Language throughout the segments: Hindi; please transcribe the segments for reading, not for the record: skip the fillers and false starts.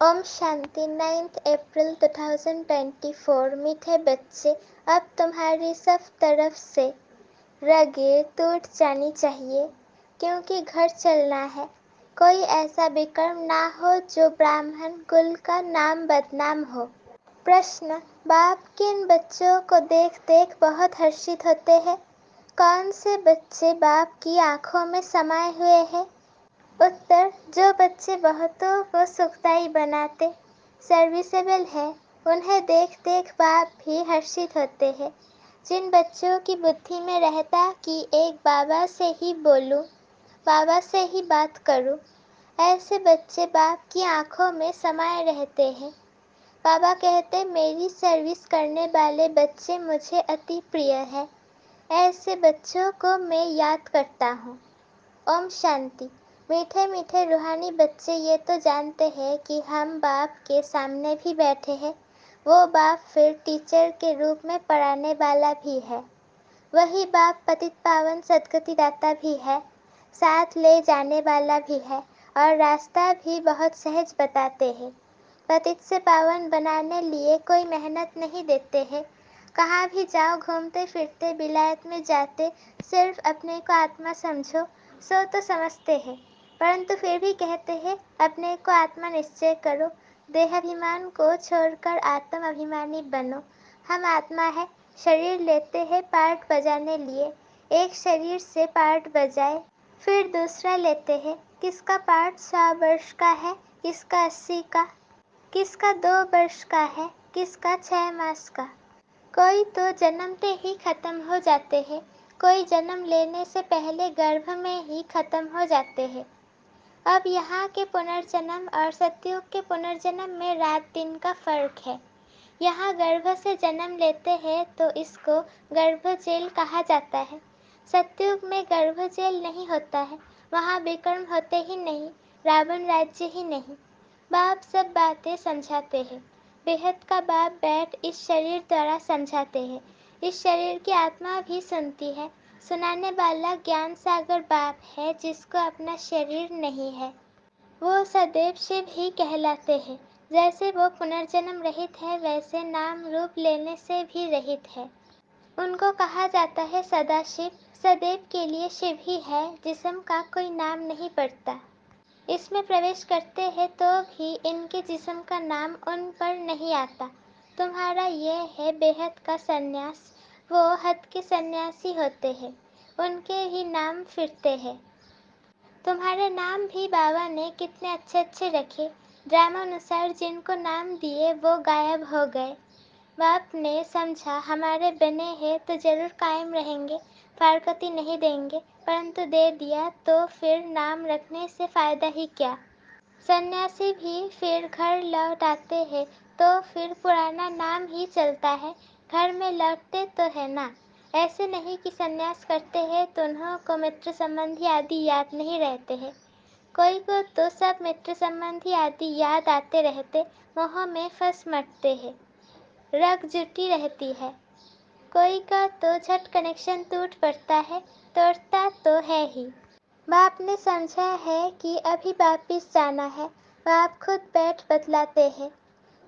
ओम शांति 9 अप्रैल 2024। मीठे बच्चे, अब तुम्हारी सब तरफ से रगें टूट जानी चाहिए, क्योंकि घर चलना है। कोई ऐसा विक्रम ना हो जो ब्राह्मण कुल का नाम बदनाम हो। प्रश्न: बाप किन बच्चों को देख देख बहुत हर्षित होते हैं? कौन से बच्चे बाप की आंखों में समाये हुए हैं? उत्तर: जो बच्चे बहुतों को सुखदायी बनाते, सर्विसेबल है, उन्हें देख देख बाप भी हर्षित होते हैं। जिन बच्चों की बुद्धि में रहता कि एक बाबा से ही बोलूं, बाबा से ही बात करूं, ऐसे बच्चे बाप की आंखों में समाये रहते हैं। बाबा कहते, मेरी सर्विस करने वाले बच्चे मुझे अति प्रिय है। ऐसे बच्चों को मैं याद करता हूँ। ओम शांति। मीठे मीठे रूहानी बच्चे ये तो जानते हैं कि हम बाप के सामने भी बैठे हैं। वो बाप फिर टीचर के रूप में पढ़ाने वाला भी है। वही बाप पतित पावन सद्गति दाता भी है, साथ ले जाने वाला भी है और रास्ता भी बहुत सहज बताते हैं। पतित से पावन बनाने लिए कोई मेहनत नहीं देते हैं। कहाँ भी जाओ, घूमते फिरते, विलायत में जाते, सिर्फ अपने को आत्मा समझो, सो तो समझते हैं, परंतु फिर भी कहते हैं अपने को आत्मा निश्चय करो, देहाभिमान को छोड़कर आत्म अभिमानी बनो। हम आत्मा है, शरीर लेते हैं पार्ट बजाने लिए। एक शरीर से पार्ट बजाए, फिर दूसरा लेते हैं। किसका पार्ट 100 वर्ष का है, किसका 80 का, किसका 2 वर्ष का है, किसका 6 मास का। कोई तो जन्मते ही खत्म हो जाते हैं, कोई जन्म लेने से पहले गर्भ में ही खत्म हो जाते हैं। अब यहाँ के पुनर्जन्म और सतयुग के पुनर्जन्म में रात दिन का फर्क है। यहाँ गर्भ से जन्म लेते हैं तो इसको गर्भ जेल कहा जाता है। सतयुग में गर्भ जेल नहीं होता है, वहाँ विक्रम होते ही नहीं, रावण राज्य ही नहीं। बाप सब बातें समझाते हैं। बेहद का बाप बैठ इस शरीर द्वारा समझाते हैं। इस शरीर की आत्मा भी सुनती है। सुनाने वाला ज्ञान सागर बाप है, जिसको अपना शरीर नहीं है। वो सदैव शिव ही कहलाते हैं। जैसे वो पुनर्जन्म रहित है, वैसे नाम रूप लेने से भी रहित है। उनको कहा जाता है सदाशिव। सदैव के लिए शिव ही है, जिस्म का कोई नाम नहीं पड़ता। इसमें प्रवेश करते हैं तो भी इनके जिस्म का नाम उन पर नहीं आता। तुम्हारा ये है बेहद का सन्यास। वो हद के सन्यासी होते हैं, उनके ही नाम फिरते हैं। तुम्हारे नाम भी बाबा ने कितने अच्छे अच्छे रखे। ड्रामानुसार जिनको नाम दिए वो गायब हो गए। बाप ने समझा हमारे बने हैं तो जरूर कायम रहेंगे, फारकती नहीं देंगे, परंतु दे दिया तो फिर नाम रखने से फायदा ही क्या। सन्यासी भी फिर घर लौट आते हैं तो फिर पुराना नाम ही चलता है, घर में लौटते तो है ना। ऐसे नहीं कि सन्यास करते हैं तो उन्हों को मित्र संबंधी आदि याद नहीं रहते हैं। कोई को तो सब मित्र संबंधी आदि याद आते रहते, मोह में फंस मरते हैं, रग जुटी रहती है। कोई का तो झट कनेक्शन टूट पड़ता है, तोड़ता तो है ही। बाप ने समझा है कि अभी वापिस जाना है। बाप खुद बैठ बतलाते हैं।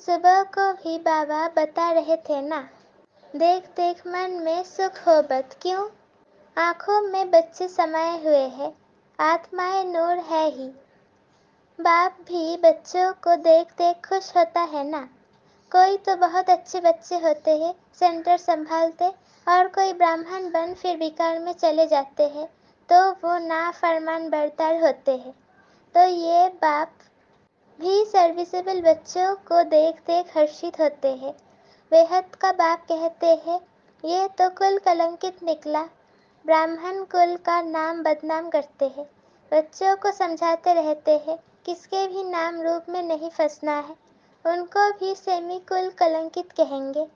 सुबह को भी बाबा बता रहे थे ना, देख देख मन में सुख होबत। क्यों? आंखों में बच्चे समाये हुए हैं, आत्माएं नूर है ही। बाप भी बच्चों को देख देख खुश होता है ना। कोई तो बहुत अच्छे बच्चे होते हैं, सेंटर संभालते, और कोई ब्राह्मण बन फिर विकार में चले जाते हैं, तो वो नाफरमान बरदार होते हैं। तो ये बाप भी सर्विसेबल बच्चों को देख देख हर्षित होते हैं। बेहद का बाप कहते हैं, ये तो कुल कलंकित निकला, ब्राह्मण कुल का नाम बदनाम करते हैं। बच्चों को समझाते रहते हैं, किसके भी नाम रूप में नहीं फंसना है। उनको भी सेमी कुल कलंकित कहेंगे।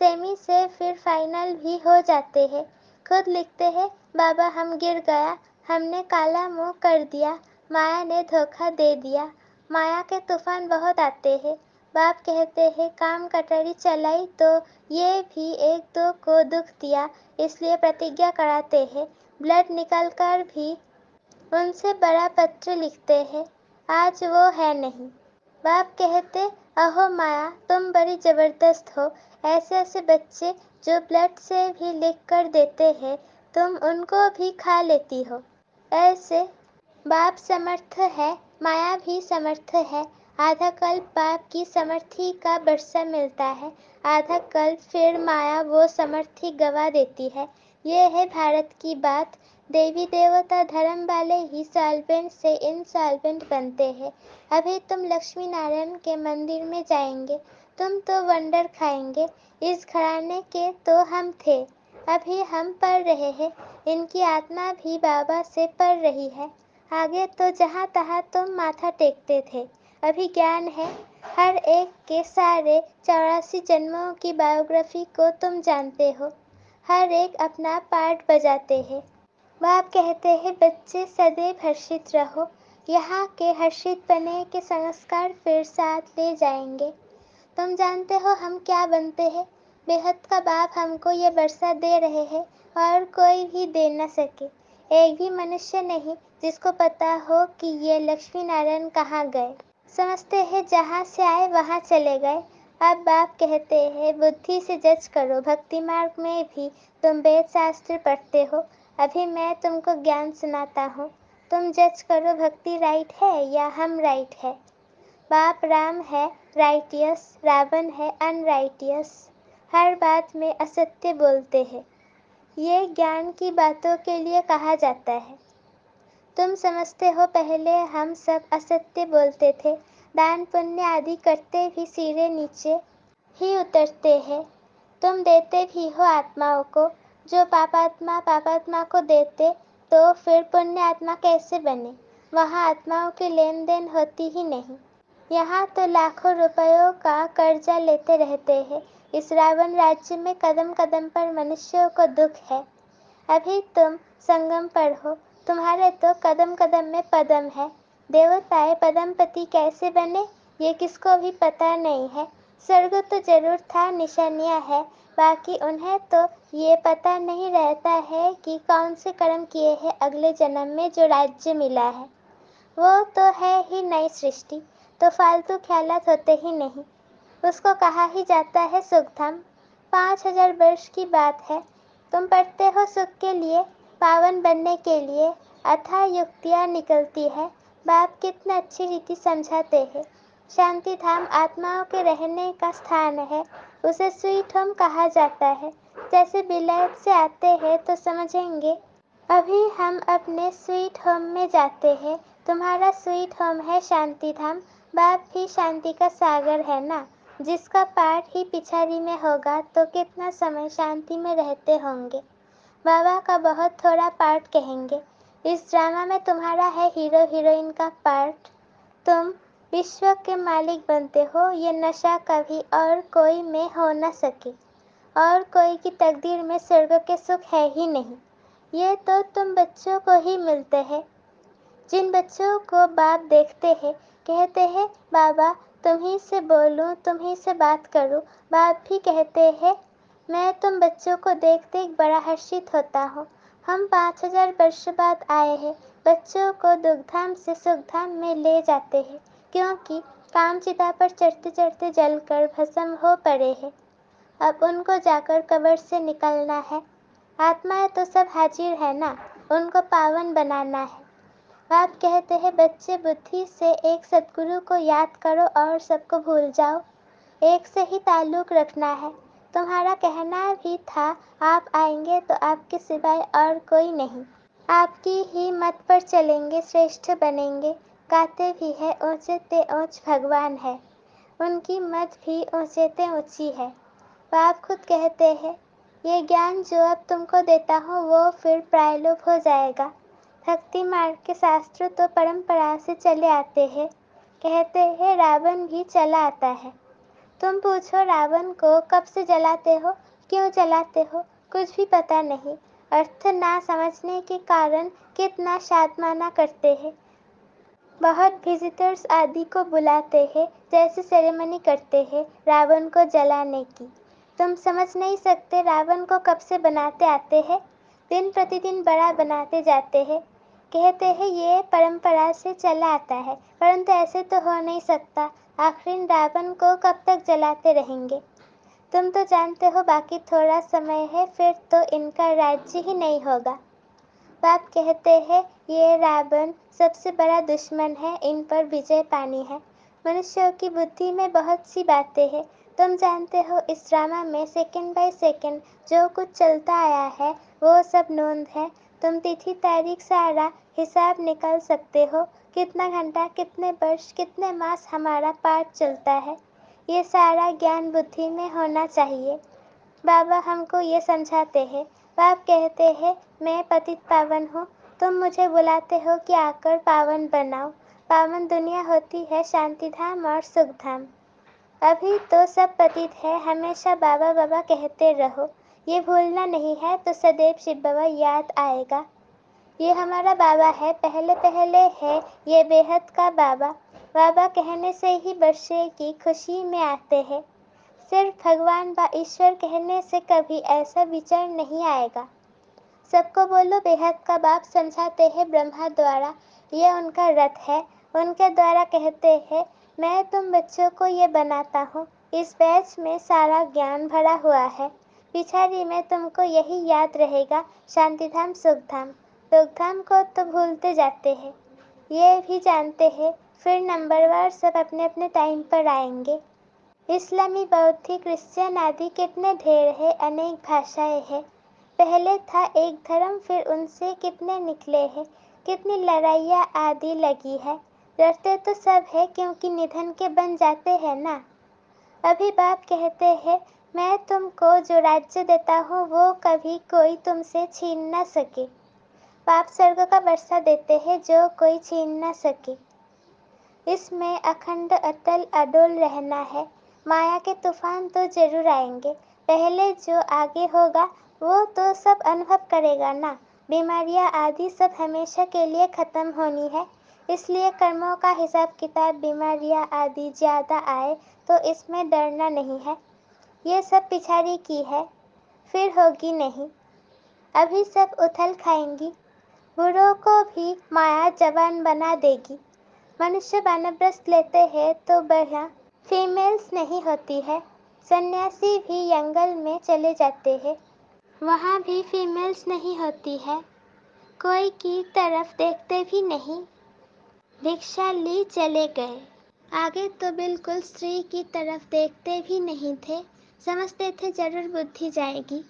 सेमी से फिर फाइनल भी हो जाते हैं। खुद लिखते हैं, बाबा हम गिर गया, हमने काला मुंह कर दिया, माया ने धोखा दे दिया। माया के तूफान बहुत आते हैं। बाप कहते हैं काम कटोरी चलाई तो ये भी एक दो को दुख दिया, इसलिए प्रतिज्ञा कराते हैं। ब्लड निकल कर भी उनसे बड़ा पत्र लिखते हैं। आज वो है नहीं। बाप कहते, अहो माया, तुम बड़ी जबरदस्त हो। ऐसे ऐसे बच्चे जो ब्लड से भी लिख कर देते हैं, तुम उनको भी खा लेती हो। ऐसे बाप समर्थ है, माया भी समर्थ है। आधा कल्प बाप की समर्थी का बरसा मिलता है, आधा कल्प फिर माया वो समर्थी गवा देती है। ये है भारत की बात। देवी देवता धर्म वाले ही सॉल्वेंट से इंसॉल्वेंट बनते हैं। अभी तुम लक्ष्मी नारायण के मंदिर में जाएंगे, तुम तो वंडर खाएंगे। इस घराने के तो हम थे, अभी हम पढ़ रहे हैं। इनकी आत्मा भी बाबा से पढ़ रही है। आगे तो जहाँ तहाँ तुम माथा टेकते थे, अभी ज्ञान है। हर एक के सारे 84 जन्मों की बायोग्राफी को तुम जानते हो। हर एक अपना पार्ट बजाते हैं। बाप कहते हैं, बच्चे सदैव हर्षित रहो। यहाँ के हर्षित बने के संस्कार फिर साथ ले जाएंगे। तुम जानते हो हम क्या बनते हैं? बेहद का बाप हमको ये बरसा दे रहे हैं और कोई भी दे न सके। एक भी मनुष्य नहीं जिसको पता हो कि ये लक्ष्मी नारायण कहाँ गए। समझते हैं जहाँ से आए वहाँ चले गए। अब बाप कहते हैं, बुद्धि से जज करो। भक्ति मार्ग में भी तुम वेद शास्त्र पढ़ते हो। अभी मैं तुमको ज्ञान सुनाता हूँ, तुम जज करो भक्ति राइट है या हम राइट है। बाप राम है राइटियस, रावण है अनराइटियस। हर बात में असत्य बोलते हैं। ये ज्ञान की बातों के लिए कहा जाता है। तुम समझते हो पहले हम सब असत्य बोलते थे। दान पुण्य आदि करते भी सिरे नीचे ही उतरते हैं। तुम देते भी हो आत्माओं को। जो पापात्मा को देते तो फिर पुण्य आत्मा कैसे बने? वहाँ आत्माओं की लेन देन होती ही नहीं। यहाँ तो लाखों रुपयों का कर्जा लेते रहते हैं। इस रावण राज्य में कदम कदम पर मनुष्यों को दुख है। अभी तुम संगम पढ़ो, तुम्हारे तो कदम कदम में पदम है। देवताएं पदमपति कैसे बने ये किसको भी पता नहीं है। स्वर्ग तो जरूर था, निशानियां है, बाकी उन्हें तो ये पता नहीं रहता है कि कौन से कर्म किए हैं अगले जन्म में जो राज्य मिला है। वो तो है ही नई सृष्टि, तो फालतू ख्यालात होते ही नहीं। उसको कहा ही जाता है सुखधाम। 5000 वर्ष की बात है। तुम पढ़ते हो सुख के लिए, पावन बनने के लिए। अथाह युक्तियाँ निकलती है। बाप कितने अच्छी रीति समझाते हैं। शांति धाम आत्माओं के रहने का स्थान है, उसे स्वीट होम कहा जाता है। जैसे विलायत से आते हैं तो समझेंगे। अभी हम अपने स्वीट होम में जाते हैं। तुम्हारा स्वीट होम है शांति धाम। बाप भी शांति का सागर है ना। जिसका पाठ ही पिछाड़ी में होगा तो कितना समय शांति में रहते होंगे। बाबा का बहुत थोड़ा पार्ट कहेंगे। इस ड्रामा में तुम्हारा है हीरो हीरोइन का पार्ट। तुम विश्व के मालिक बनते हो। ये नशा कभी और कोई में हो न सके, और कोई की तकदीर में स्वर्ग के सुख है ही नहीं। ये तो तुम बच्चों को ही मिलते हैं। जिन बच्चों को बाप देखते हैं, कहते हैं बाबा तुम ही से बोलूं, तुम ही से बात करूं। बाप भी कहते हैं, मैं तुम बच्चों को देख देख बड़ा हर्षित होता हूँ। हम 5000 वर्ष बाद आए हैं। बच्चों को दुखधाम से सुखधाम में ले जाते हैं, क्योंकि कामचिता पर चढ़ते चढ़ते जलकर भस्म हो पड़े हैं। अब उनको जाकर कब्र से निकलना है। आत्माएं तो सब हाजिर है ना, उनको पावन बनाना है। बाप कहते हैं, बच्चे बुद्धि से एक सद्गुरु को याद करो और सबको भूल जाओ। एक से ही ताल्लुक रखना है। तुम्हारा कहना भी था आप आएंगे तो आपके सिवाय और कोई नहीं। आपकी ही मत पर चलेंगे, श्रेष्ठ बनेंगे। गाते भी है ऊंचे ते ऊंच भगवान है, उनकी मत भी ऊंचे ते ऊंची है। बाप खुद कहते हैं, ये ज्ञान जो अब तुमको देता हूँ वो फिर प्रायलोप हो जाएगा। भक्ति मार्ग के शास्त्र तो परंपरा से चले आते हैं। कहते हैं रावण भी चला आता है। तुम पूछो रावण को कब से जलाते हो, क्यों जलाते हो, कुछ भी पता नहीं। अर्थ ना समझने के कारण कितना शादमाना करते हैं। बहुत विजिटर्स आदि को बुलाते हैं, जैसे सेरेमनी करते हैं रावण को जलाने की। तुम समझ नहीं सकते रावण को कब से बनाते आते हैं। दिन प्रतिदिन बड़ा बनाते जाते हैं। कहते हैं ये परंपरा से चला आता है, परंतु ऐसे तो हो नहीं सकता। आखिर रावण को कब तक जलाते रहेंगे? तुम तो जानते हो बाकी थोड़ा समय है, फिर तो इनका राज्य ही नहीं होगा। बाप कहते हैं ये रावण सबसे बड़ा दुश्मन है, इन पर विजय पानी है। मनुष्यों की बुद्धि में बहुत सी बातें हैं। तुम जानते हो इस ड्रामा में सेकंड बाय सेकंड जो कुछ चलता आया है वो सब नोंद है। तुम तिथि तारीख सारा हिसाब निकाल सकते हो, कितना घंटा, कितने वर्ष, कितने मास हमारा पाठ चलता है। ये सारा ज्ञान बुद्धि में होना चाहिए। बाबा हमको ये समझाते हैं। बाप कहते हैं मैं पतित पावन हूँ, तुम मुझे बुलाते हो कि आकर पावन बनाओ। पावन दुनिया होती है शांति धाम और सुख धाम। अभी तो सब पतित है, हमेशा बाबा बाबा कहते रहो। ये भूलना नहीं है तो सदैव शिव बाबा याद आएगा। ये हमारा बाबा है, पहले पहले है ये बेहद का बाबा। बाबा कहने से ही बच्चे की खुशी में आते हैं। सिर्फ भगवान व ईश्वर कहने से कभी ऐसा विचार नहीं आएगा। सबको बोलो बेहद का बाप समझाते हैं ब्रह्मा द्वारा, ये उनका रथ है। उनके द्वारा कहते हैं मैं तुम बच्चों को ये बनाता हूँ। इस बैच में सारा ज्ञान भरा हुआ है। पिछाड़ी में तुमको यही याद रहेगा, शांतिधाम सुखधाम। दुखधाम को तो भूलते जाते हैं। ये भी जानते हैं फिर नंबरवार सब अपने अपने टाइम पर आएंगे। इस्लामी, बौद्धिक, क्रिश्चियन आदि कितने ढेर है, अनेक भाषाएं हैं। पहले था एक धर्म, फिर उनसे कितने निकले हैं, कितनी लड़ाइयाँ आदि लगी है। डरते तो सब है क्योंकि निधन के बन जाते हैं ना। अभी बाप कहते हैं मैं तुमको जो राज्य देता हूँ वो कभी कोई तुमसे छीन न सके। बाप स्वर्ग का वर्षा देते हैं जो कोई छीन न सके। इसमें अखंड अटल अडोल रहना है। माया के तूफान तो जरूर आएंगे, पहले जो आगे होगा वो तो सब अनुभव करेगा ना। बीमारियां आदि सब हमेशा के लिए खत्म होनी है, इसलिए कर्मों का हिसाब किताब बीमारियां आदि ज्यादा आए तो इसमें डरना नहीं है। ये सब पिछाड़ी की है, फिर होगी नहीं। अभी सब उथल खाएंगी, बुढ़ों को भी माया जवान बना देगी। मनुष्य वानप्रस्थ लेते हैं तो बढ़िया फीमेल्स नहीं होती है। सन्यासी भी जंगल में चले जाते हैं, वहाँ भी फीमेल्स नहीं होती है। कोई की तरफ देखते भी नहीं, भिक्षा ली चले गए। आगे तो बिल्कुल स्त्री की तरफ देखते भी नहीं थे, समझते थे जरूर बुद्धि जाएगी।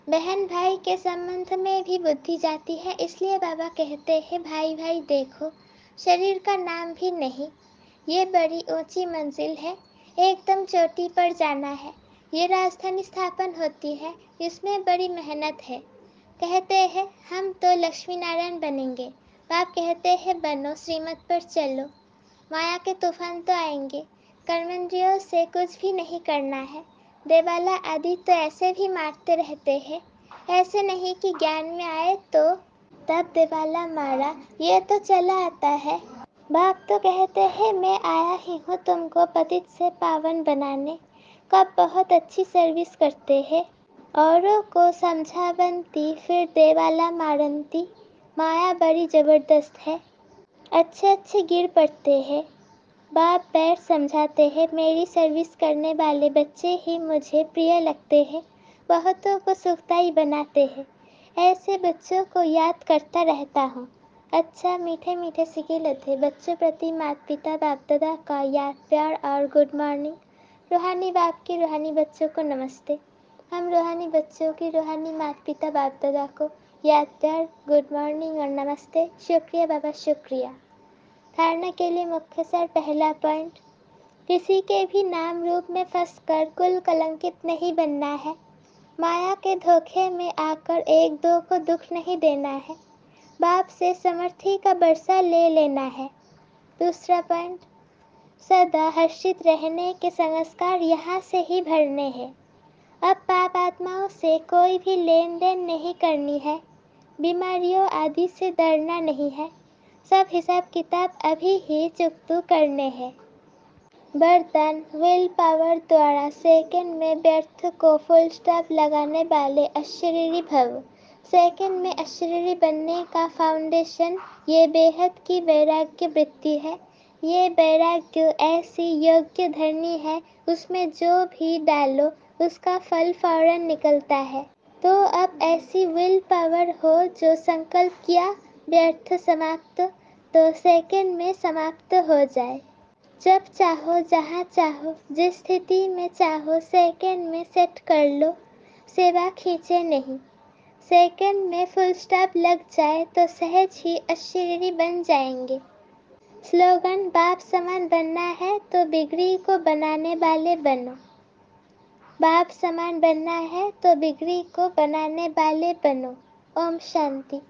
बहन भाई के संबंध में भी बुद्धि जाती है, इसलिए बाबा कहते हैं भाई भाई देखो, शरीर का नाम भी नहीं। ये बड़ी ऊंची मंजिल है, एकदम चोटी पर जाना है। ये राजधानी स्थापन होती है, इसमें बड़ी मेहनत है। कहते हैं हम तो लक्ष्मी नारायण बनेंगे। बाप कहते हैं बनो, श्रीमत पर चलो। माया के तूफान तो आएंगे, कर्मेंद्रियों से कुछ भी नहीं करना है। देवाला आदि तो ऐसे भी मारते रहते हैं, ऐसे नहीं कि ज्ञान में आए तो तब देवाला मारा, ये तो चला आता है। बाप तो कहते हैं मैं आया ही हूँ तुमको पतित से पावन बनाने। कब बहुत अच्छी सर्विस करते हैं, औरों को समझावंती फिर देवाला मारंती। माया बड़ी जबरदस्त है, अच्छे अच्छे गिर पड़ते हैं। बाप बैठ समझाते हैं मेरी सर्विस करने वाले बच्चे ही मुझे प्रिय लगते हैं, बहुतों को सुखदाई बनाते हैं। ऐसे बच्चों को याद करता रहता हूँ। अच्छा, मीठे मीठे सिके लथे बच्चों प्रति माता पिता बाप दादा का याद प्यार और गुड मॉर्निंग। रूहानी बाप की रूहानी बच्चों को नमस्ते। हम रूहानी बच्चों की रूहानी माता पिता बाप दादा को याद प्यार, गुड मॉर्निंग और नमस्ते। शुक्रिया बाबा, शुक्रिया। धारणा के लिए मुख्य सार पहला पॉइंट, किसी के भी नाम रूप में फंसकर कुल कलंकित नहीं बनना है। माया के धोखे में आकर एक दो को दुख नहीं देना है। बाप से समर्थी का बरसा ले लेना है। दूसरा पॉइंट, सदा हर्षित रहने के संस्कार यहाँ से ही भरने हैं। अब पाप आत्माओं से कोई भी लेन देन नहीं करनी है, बीमारियों आदि से डरना नहीं है। सब हिसाब किताब अभी ही चुकतू करने हैं। वरदान, विल पावर द्वारा सेकंड में व्यर्थ को फुल स्टॉप लगाने वाले अशरीरी भव। सेकंड में अशरीरी बनने का फाउंडेशन ये बेहद की वैराग्य वृत्ति है। ये वैराग्य ऐसी योग्य धरनी है, उसमें जो भी डालो उसका फल फौरन निकलता है। तो अब ऐसी विल पावर हो जो संकल्प किया व्यर्थ समाप्त तो सेकंड में समाप्त हो जाए। जब चाहो जहाँ चाहो जिस स्थिति में चाहो सेकंड में सेट कर लो, सेवा खींचे नहीं। सेकंड में फुल स्टॉप लग जाए तो सहज ही अशरीरी बन जाएंगे। स्लोगन बाप समान बनना है तो बिगड़ी को बनाने वाले बनो। बाप समान बनना है तो बिगड़ी को बनाने वाले बनो। ओम शांति।